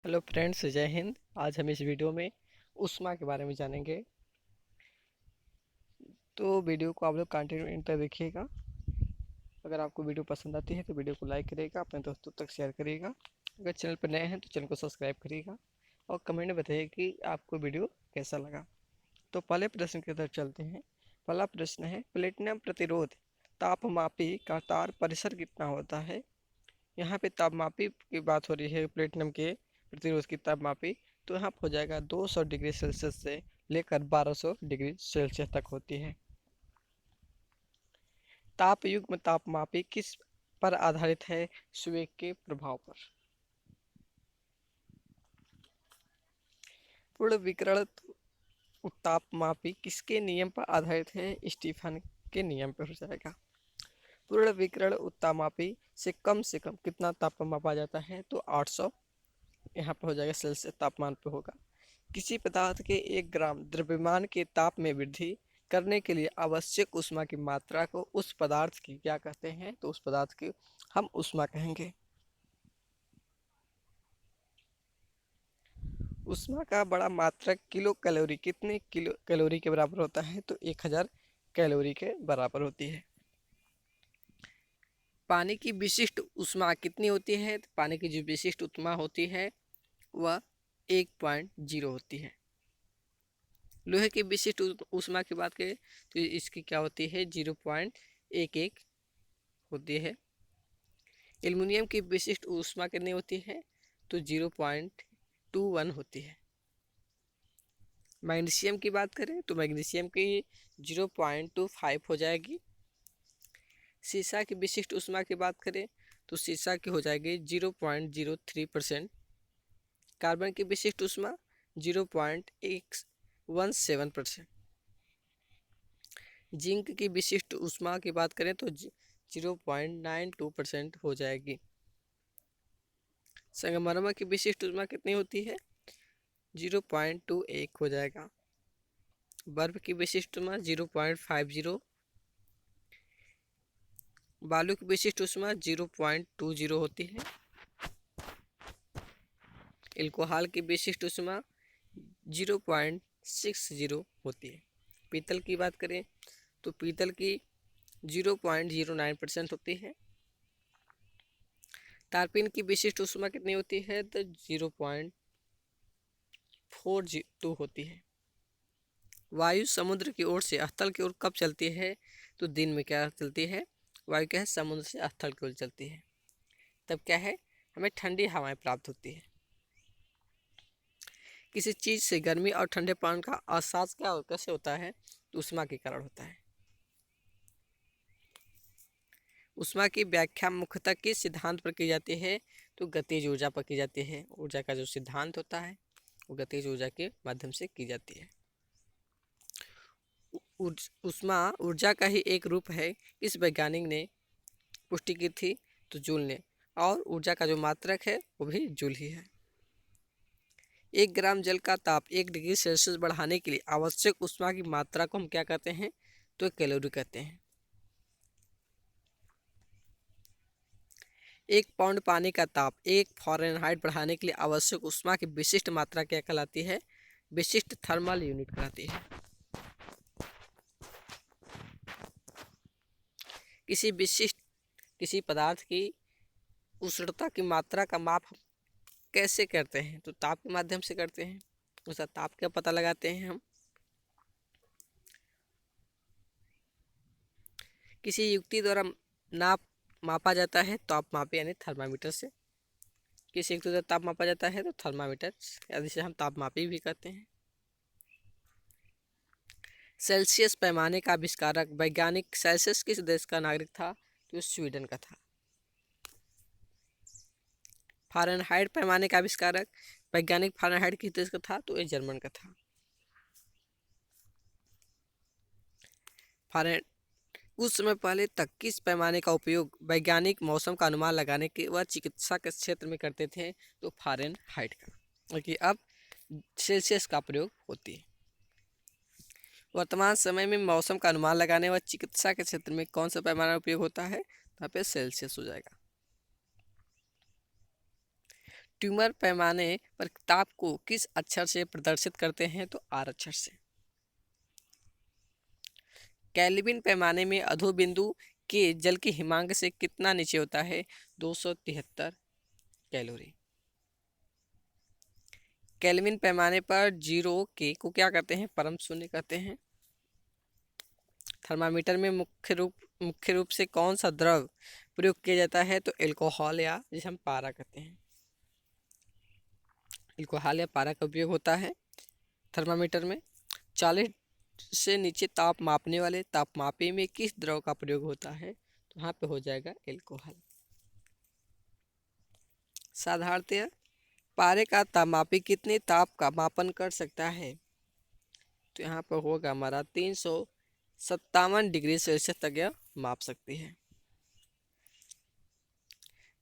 Hello friends, जय हिंद। आज हम इस वीडियो में ऊष्मा के बारे में जानेंगे। तो वीडियो को आप लोग कंटिन्यू तक देखिएगा। अगर आपको वीडियो पसंद आती है तो वीडियो को लाइक करिएगा, अपने दोस्तों तक शेयर करिएगा। अगर चैनल पर नए हैं तो चैनल को सब्सक्राइब करिएगा और कमेंट में बताइए कि आपको वीडियो कैसा लगा। तो पहले प्रश्न की तरफ चलते हैं। पहला प्रश्न है, प्लेटिनम प्रतिरोध तापमापी का तार परिसर कितना होता है। यहाँ पे तापमापी की बात हो रही है, प्लेटिनम के प्रतिरोध की तापमापी। तो यहाँ पर हो जाएगा 200 डिग्री सेल्सियस से लेकर 1200 डिग्री सेल्सियस तक होती है। तापयुग्म तापमापी किस पर आधारित है। संवेग के प्रभाव पर। पूर्ण विकिरण तापमापी किसके नियम पर आधारित है। स्टीफन के नियम पर हो जाएगा। पूर्ण विकिरण तापमापी से कम कितना तापमान मापा जाता है। तो 800 यहाँ पर हो जाएगा सेल्सियस तापमान पे होगा। किसी पदार्थ के 1 ग्राम द्रव्यमान के ताप में वृद्धि करने के लिए आवश्यक ऊष्मा की मात्रा को उस पदार्थ की क्या कहते हैं। तो उस पदार्थ की हम ऊष्मा कहेंगे। ऊष्मा का बड़ा मात्रक किलो कैलोरी कितने किलो कैलोरी के बराबर होता है। तो 1000 कैलोरी के बराबर होती है। पानी की विशिष्ट ऊष्मा कितनी होती है। तो पानी की जो विशिष्ट ऊष्मा होती है वह 1.0 होती है। लोहे की विशिष्ट ऊष्मा की बात करें तो इसकी क्या होती है। 0.11 होती है। एल्युमिनियम की विशिष्ट ऊष्मा कितनी होती है। तो 0.21 होती है। मैग्नीशियम की बात करें तो मैग्नीशियम की 0.25 हो जाएगी। सीसा की विशिष्ट ऊष्मा की बात करें तो सीसा की हो जाएगी 0.03%। कार्बन की विशिष्ट ऊष्मा 0.117%। जिंक की विशिष्ट ऊष्मा की बात करें तो 0.92% हो जाएगी। संगमरमर की विशिष्ट ऊष्मा कितनी होती है। 0.21 हो जाएगा। बर्फ की विशिष्ट ऊष्मा 0.50। बालू की विशिष्ट ऊष्मा 0.20 होती है। एल्कोहल की विशिष्ट ऊष्मा 0.60 होती है। पीतल की बात करें तो पीतल की 0.09% होती है। तारपीन की विशिष्ट ऊष्मा कितनी होती है। तो 0.42 होती है। वायु समुद्र की ओर से स्थल की ओर कब चलती है। तो दिन में क्या चलती है। वायु क्या है, समुद्र से स्थल की ओर चलती है। तब क्या है, हमें ठंडी हवाएं प्राप्त होती है। किसी चीज से गर्मी और ठंडेपन का एहसास कैसे होता है। तो ऊष्मा के कारण होता है। ऊष्मा की व्याख्या मुख्यतः किस सिद्धांत पर की जाती है। तो गतिज ऊर्जा पर की जाती है। ऊर्जा का जो सिद्धांत होता है वो गतिज ऊर्जा के माध्यम से की जाती है। ऊष्मा ऊर्जा का ही एक रूप है, इस वैज्ञानिक ने पुष्टि की थी तो जूल ने। और ऊर्जा का जो मात्रक है वो भी जूल ही है। 1 ग्राम जल का ताप 1 डिग्री सेल्सियस बढ़ाने के लिए आवश्यक ऊष्मा की मात्रा को हम क्या कहते हैं। तो कैलोरी कहते हैं। 1 पाउंड पानी का ताप 1 फ़ारेनहाइट बढ़ाने के लिए आवश्यक ऊष्मा की विशिष्ट मात्रा क्या कहलाती है। विशिष्ट थर्मल यूनिट कहलाती है। किसी पदार्थ की उष्णता की मात्रा का माप हम कैसे करते हैं। तो ताप के माध्यम से करते हैं। उसका ताप का पता लगाते हैं हम। किसी युक्ति द्वारा नाप मापा जाता है ताप मापे यानी थर्मामीटर से। किसी युक्ति द्वारा ताप मापा जाता है तो थर्मामीटर जिसे हम तापमापी भी कहते हैं। सेल्सियस पैमाने का आविष्कारक वैज्ञानिक सेल्सियस किस देश का नागरिक था। तो स्वीडन का था। फ़ारेनहाइट पैमाने का आविष्कारक वैज्ञानिक फ़ारेनहाइट किस देश का था। तो ये जर्मन का था। फ़ारेन कुछ समय पहले तक किस पैमाने का उपयोग वैज्ञानिक मौसम का अनुमान लगाने के व चिकित्सा के क्षेत्र में करते थे। तो फ़ारेनहाइट का, क्योंकि अब सेल्सियस का प्रयोग होती है। वर्तमान समय में मौसम का अनुमान लगाने व चिकित्सा के क्षेत्र में कौन सा पैमाना उपयोग होता है। यहाँ पे सेल्सियस हो जाएगा। ट्यूमर पैमाने पर ताप को किस अक्षर से प्रदर्शित करते हैं? तो आर अक्षर से। केल्विन पैमाने में अधोबिंदु के जल के हिमांक से कितना नीचे होता है? 273 कैलोरी। केल्विन पैमाने पर जीरो के को क्या कहते हैं? परम शून्य कहते हैं। थर्मामीटर में मुख्य रूप से कौन सा द्रव प्रयोग किया जाता है? तो एल्कोहल या जिसे हम पारा कहते हैं। एल्कोहल या पारा का उपयोग होता है थर्मामीटर में। 40 से नीचे ताप मापने वाले तापमापी में किस द्रव का प्रयोग होता है? तो यहाँ पे हो जाएगा एल्कोहल। साधारणतया पारे का तापमापी कितने ताप का मापन कर सकता है? तो यहाँ पर होगा हमारा 357 डिग्री सेल्सियस तक यह माप सकती है।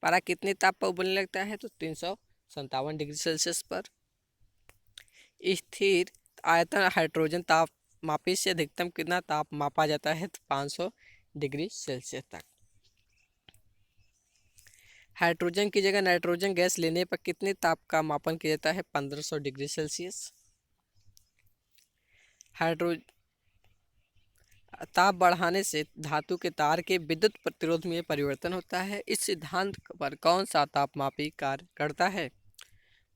पारा कितने ताप पर उबलने लगता है? तो 357 डिग्री सेल्सियस पर। स्थिर आयतन हाइड्रोजन ताप मापी से अधिकतम कितना ताप मापा जाता है? तो 500 डिग्री सेल्सियस तक। हाइड्रोजन की जगह नाइट्रोजन गैस लेने पर कितने ताप का मापन किया जाता है? 1500 डिग्री सेल्सियस। ताप बढ़ाने से धातु के तार के विद्युत प्रतिरोध में परिवर्तन होता है। इस सिद्धांत पर कौन सा तापमापी कार्य करता है?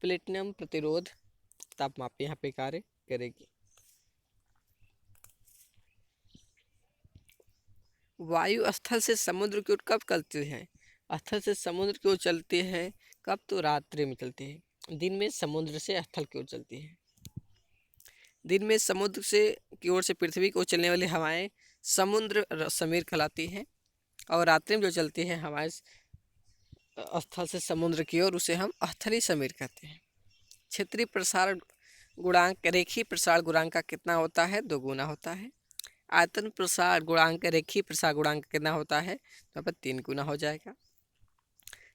प्लेटिनम प्रतिरोध तापमापी यहाँ पे कार्य करेगी। वायु स्थल से समुद्र की ओर कब चलती है? स्थल से समुद्र की ओर चलती है कब? तो रात्रि में चलती है। दिन में समुद्र से स्थल की ओर चलती है। दिन में समुद्र से की ओर से पृथ्वी की ओर चलने वाली हवाएं समुद्र समीर कहलाती हैं, और रात्रि में जो चलती है हवाएं स्थल से समुद्र की ओर, उसे हम स्थलीय समीर कहते हैं। क्षेत्रीय प्रसार गुणांक रेखीय प्रसार गुणांक का कितना होता है? 2 गुना होता है। आयतन प्रसार गुणांक रेखीय प्रसार गुणांक कितना होता है? तो यहाँ पर 3 गुना हो जाएगा।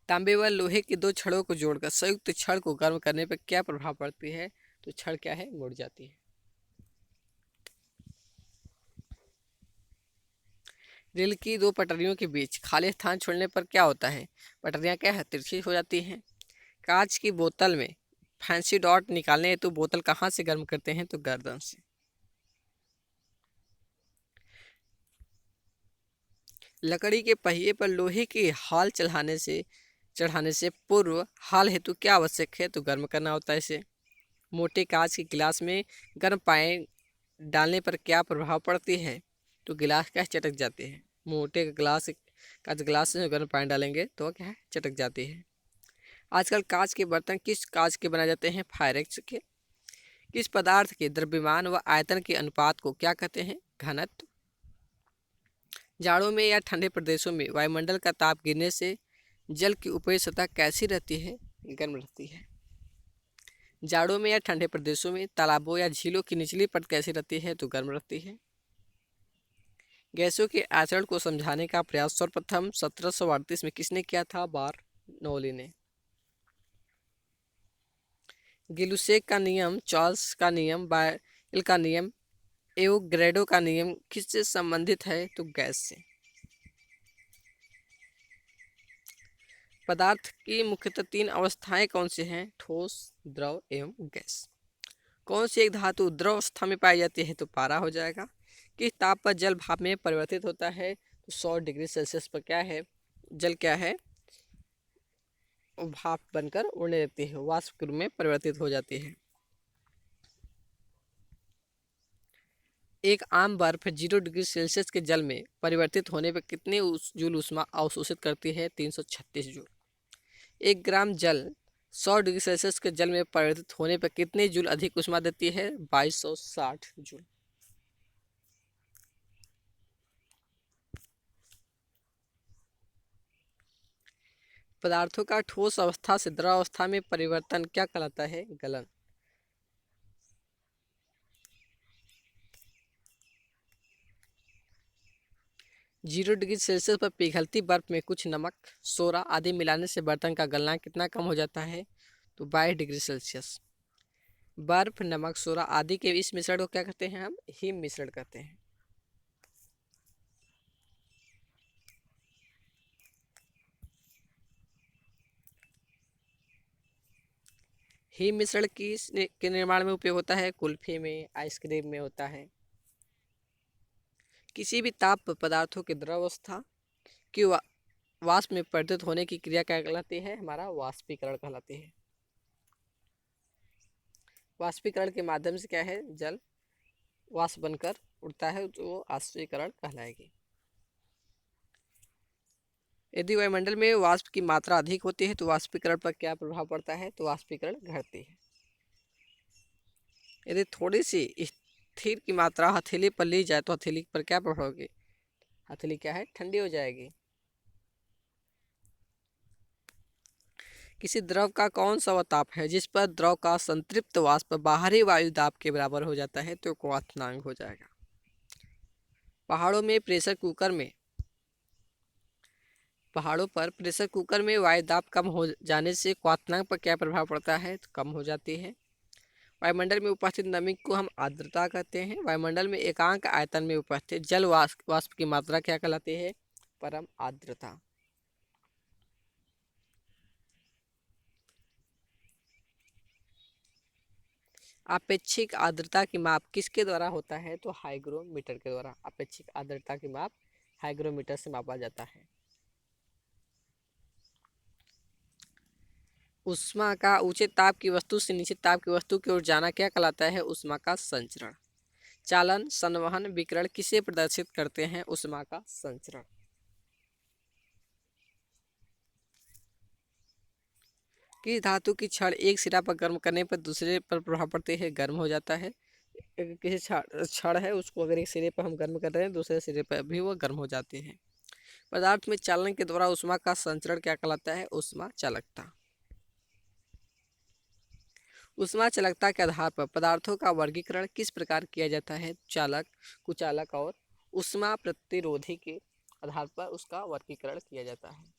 तांबे व लोहे के 2 छड़ों को जोड़कर संयुक्त छड़ को गर्म करने पर क्या प्रभाव पड़ती है? तो छड़ क्या है? मुड़ जाती है। रेल की 2 पटरियों के बीच खाली स्थान छोड़ने पर क्या होता है? पटरियां क्या है? तिरछी हो जाती हैं। कांच की बोतल में फैंसी डॉट निकालने हेतु बोतल कहाँ से गर्म करते हैं? तो गर्दन से। लकड़ी के पहिए पर लोहे की हाल चढ़ाने से पूर्व हाल हेतु क्या आवश्यक है? तो गर्म करना होता है इसे। मोटे कांच के गिलास में गर्म पानी डालने पर क्या प्रभाव पड़ती है? तो गिलास क्या चटक जाते हैं। मोटे गिलास में गर्म पानी डालेंगे तो क्या है? चटक जाती है। आजकल कांच के बर्तन किस कांच के बनाए जाते हैं? फायरेक्स के। किस पदार्थ के द्रव्यमान व आयतन के अनुपात को क्या कहते हैं? घनत्व। जाड़ों में या ठंडे प्रदेशों में वायुमंडल का ताप गिरने से जल की ऊपरी सतह कैसी रहती है? गर्म रहती है। जाड़ों में या ठंडे प्रदेशों में तालाबों या झीलों की निचली परत कैसी रहती है? तो गर्म रहती है। गैसों के आचरण को समझाने का प्रयास सर्वप्रथम 1738 में किसने किया था? बार्नौली ने। गिलुसेक का नियम, चार्ल्स का नियम, बायल का नियम, एवोगैड्रो का नियम किससे संबंधित है? तो गैस से। पदार्थ की मुख्यतः 3 अवस्थाएं कौन सी हैं? ठोस, द्रव एवं गैस। कौन सी एक धातु द्रव अवस्था में पाई जाती है? तो पारा हो जाएगा। किस ताप पर जल भाप में परिवर्तित होता है? तो 100 डिग्री सेल्सियस पर क्या है? जल क्या है? भाप बनकर उड़ने लगती है, वाष्प के रूप में परिवर्तित हो जाती है। एक आम बर्फ 0 डिग्री सेल्सियस के जल में परिवर्तित होने पर कितने जूल ऊष्मा अवशोषित करती है? 336 जूल। 1 ग्राम जल 100 डिग्री सेल्सियस के जल में परिवर्तित होने पर कितने जूल अधिक ऊष्मा देती है? 2260 जूल। पदार्थों का ठोस अवस्था से द्रव अवस्था में परिवर्तन क्या कहलाता है? गलन। जीरो डिग्री सेल्सियस पर पिघलती बर्फ में कुछ नमक, सोडा आदि मिलाने से बर्तन का गलना कितना कम हो जाता है? तो 22 डिग्री सेल्सियस। बर्फ, नमक, सोडा आदि के इस मिश्रण को क्या कहते हैं? हम हिम मिश्रण कहते हैं। ही मिश्रण के निर्माण में उपयोग होता है? कुल्फी में, आइसक्रीम में होता है। किसी भी ताप पदार्थों की द्रवावस्था की वाष्प में परिवर्तित होने की क्रिया क्या कहलाती है? हमारा वाष्पीकरण कहलाती है। वाष्पीकरण के माध्यम से क्या है, जल वाष्प बनकर उड़ता है तो वाष्पीकरण कहलाएगी। यदि वायुमंडल में वाष्प की मात्रा अधिक होती है तो वाष्पीकरण पर क्या प्रभाव पड़ता है? तो वाष्पीकरण घटती है। यदि थोड़ी सी स्थिर की मात्रा हथेली पर ली जाए तो हथेली पर क्या प्रभाव होगी? हथेली क्या है, ठंडी हो जाएगी। किसी द्रव का कौन सा वह ताप है जिस पर द्रव का संतृप्त वाष्प बाहरी वायु दाब के बराबर हो जाता है? तो क्वथनांक हो जाएगा। पहाड़ों पर प्रेशर कुकर में वायु दाब कम हो जाने से क्वथनांक पर क्या प्रभाव पड़ता है? तो कम हो जाती है। वायुमंडल में उपस्थित नमी को हम आर्द्रता कहते हैं। वायुमंडल में एकांक आयतन में उपस्थित जल वाष्प की मात्रा क्या कहलाती है? परम आर्द्रता। अपेक्षिक आर्द्रता की माप किसके द्वारा होता है? तो हाइग्रोमीटर के द्वारा। अपेक्षिक आर्द्रता की माप हाइग्रोमीटर से मापा जाता है। ऊष्मा का ऊंचे ताप की वस्तु से नीचे ताप की वस्तु की ओर जाना क्या कहलाता है? ऊष्मा का संचरण। चालन, संवहन, विकिरण किसे प्रदर्शित करते हैं? ऊष्मा का संचरण। किस धातु की छड़ एक सिरा पर गर्म करने पर दूसरे पर प्रभाव पड़ते हैं? गर्म हो जाता है। किसी छड़ है उसको अगर एक सिरे पर हम गर्म कर रहे हैं दूसरे सिरे पर भी वो गर्म हो जाते हैं। पदार्थ में चालन के द्वारा ऊष्मा का संचरण क्या कहलाता है? ऊष्मा चालकता। ऊष्मा चालकता के आधार पर पदार्थों का वर्गीकरण किस प्रकार किया जाता है? चालक, कुचालक और ऊष्मा प्रतिरोधी के आधार पर उसका वर्गीकरण किया जाता है।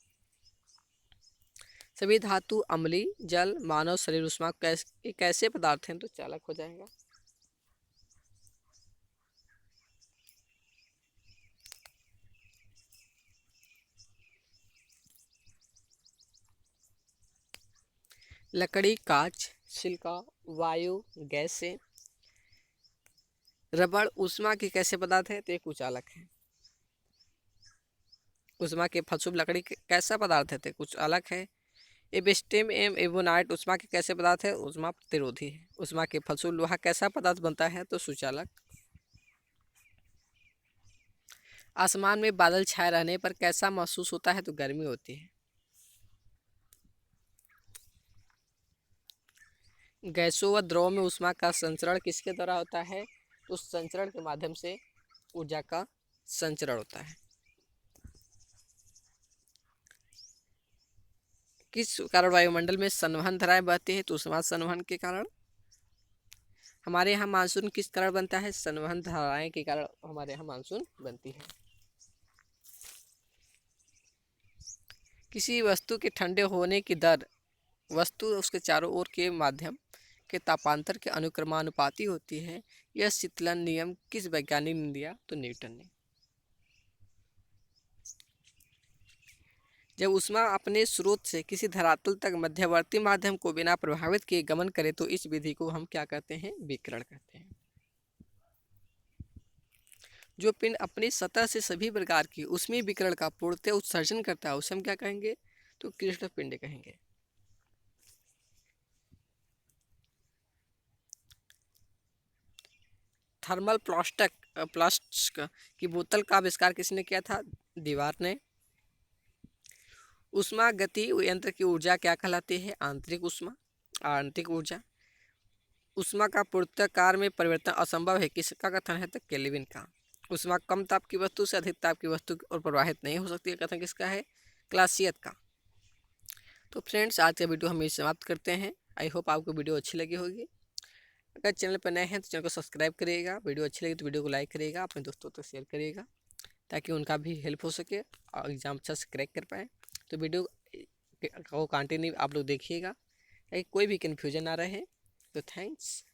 सभी धातु, अम्लीय जल, मानव शरीर ऊष्मा कैसे पदार्थ हैं? तो चालक हो जाएगा। लकड़ी, कांच, सिलिका, वायु, गैसें, रबड़ ऊष्मा के कैसे पदार्थ है? तो ये कुचालक है। ऊष्मा के फलस्वरूप लकड़ी कैसा पदार्थ है? तो कुछ अलग है। एबेस्टेम एवं एबोनाइट ऊष्मा के कैसे पदार्थ है? ऊष्मा प्रतिरोधी है। ऊष्मा के फलस्वरूप लोहा कैसा पदार्थ बनता है? तो सुचालक। आसमान में बादल छाए रहने पर कैसा महसूस होता है? तो गर्मी होती है। गैसों व द्रव में ऊष्मा का संचरण किसके द्वारा होता है? तो संचरण के माध्यम से ऊर्जा का संचरण होता है। किस कारण वायुमंडल में संवहन धाराएं बहती है? तो ऊष्मा संवहन के कारण। हमारे यहाँ मानसून किस कारण बनता है? संवहन धाराएं के कारण हमारे यहाँ मानसून बनती है। किसी वस्तु के ठंडे होने की दर वस्तु उसके चारों ओर के माध्यम के तापांतर के अनुक्रमानुपाती होती है। यह शीतलन नियम किस वैज्ञानिक ने दिया? तो न्यूटन ने। जब ऊष्मा अपने स्रोत से किसी धरातल तक मध्यवर्ती माध्यम को बिना प्रभावित किए गमन करे तो इस विधि को हम क्या कहते हैं? विकिरण कहते हैं। जो पिंड अपनी सतह से सभी प्रकार की ऊष्मीय विकिरण का पूर्णतः उत्सर्जन करता है उसे हम क्या कहेंगे? तो कृष्ण पिंड कहेंगे। थर्मल प्लास्क की बोतल का आविष्कार किसने किया था? दीवार ने। ऊष्मा गति यंत्र की ऊर्जा क्या कहलाती है? आंतरिक ऊष्मा, आंतरिक ऊर्जा। ऊष्मा का पूर्णतः में परिवर्तन असंभव है किसका कथन है? तो केल्विन का। ऊष्मा कम ताप की वस्तु से अधिक ताप की वस्तु की ओर प्रवाहित नहीं हो सकती है कथन किसका है? क्लासियत का। तो फ्रेंड्स आज का वीडियो हम समाप्त करते हैं। आई होप आपको वीडियो अच्छी लगी होगी। अगर चैनल पर नए हैं तो चैनल को सब्सक्राइब करिएगा। वीडियो अच्छी लगी तो वीडियो को लाइक करिएगा, अपने दोस्तों तक शेयर करिएगा ताकि उनका भी हेल्प हो सके और एग्ज़ाम अच्छा से क्रैक कर पाए। तो वीडियो को कंटिन्यू आप लोग देखिएगा ताकि कोई भी कन्फ्यूजन ना रहे। तो थैंक्स।